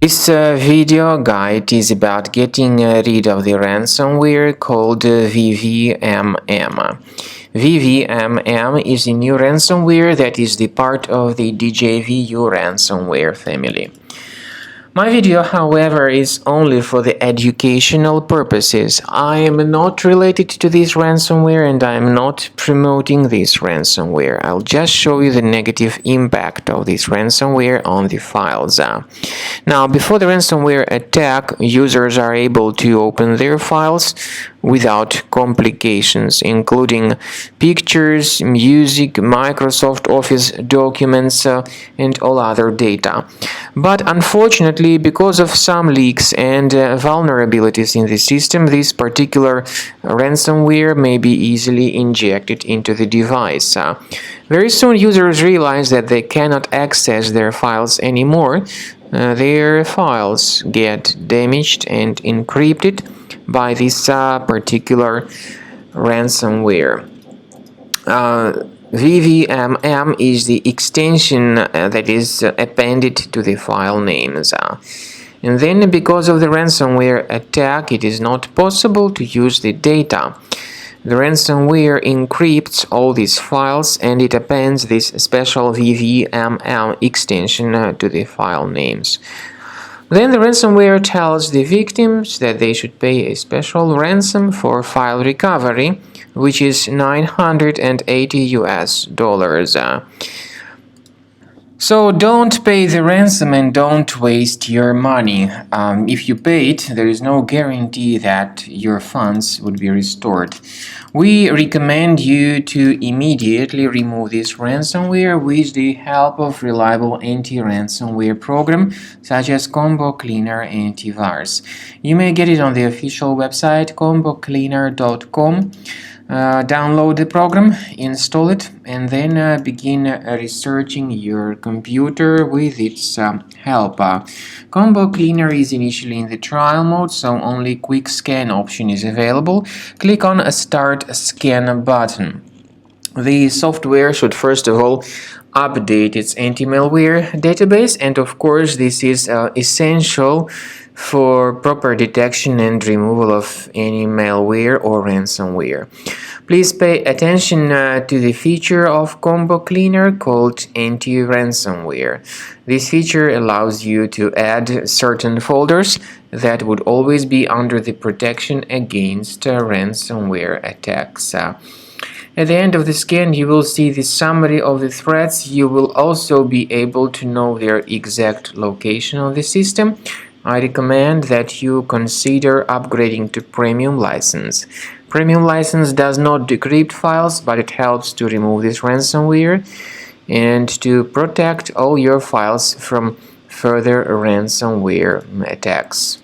This video guide is about getting rid of the ransomware called Vvmm. Vvmm is a new ransomware that is the part of the DJVU ransomware family. My video, however, is only for the educational purposes. I am not related to this ransomware and I am not promoting this ransomware. I'll just show you the negative impact of this ransomware on the files. Now, before the ransomware attack, users are able to open their files without complications, including pictures, music, Microsoft Office documents, and all other data. But unfortunately, because of some leaks and vulnerabilities in the system, this particular ransomware may be easily injected into the device. Very soon, users realize that they cannot access their files anymore. Their files get damaged and encrypted by this particular ransomware. Vvmm is the extension that is appended to the file names. And then, because of the ransomware attack, it is not possible to use the data. The ransomware encrypts all these files and it appends this special Vvmm extension to the file names. Then the ransomware tells the victims that they should pay a special ransom for file recovery, which is $980. So don't pay the ransom and don't waste your money. If you pay it, there is no guarantee that your funds would be restored. We recommend you to immediately remove this ransomware with the help of reliable anti-ransomware program such as Combo Cleaner Antivirus. You may get it on the official website combocleaner.com. Download the program, install it, and then begin researching your computer with its help. Combo Cleaner is initially in the trial mode, so only quick scan option is available. Click on a Start Scan button. The software should first of all update its anti-malware database, and of course this is essential for proper detection and removal of any malware or ransomware. Please pay attention to the feature of Combo Cleaner called anti-ransomware. This feature allows you to add certain folders that would always be under the protection against ransomware attacks. At the end of the scan, you will see the summary of the threats. You will also be able to know their exact location on the system. I recommend that you consider upgrading to Premium license. Premium license does not decrypt files, but it helps to remove this ransomware and to protect all your files from further ransomware attacks.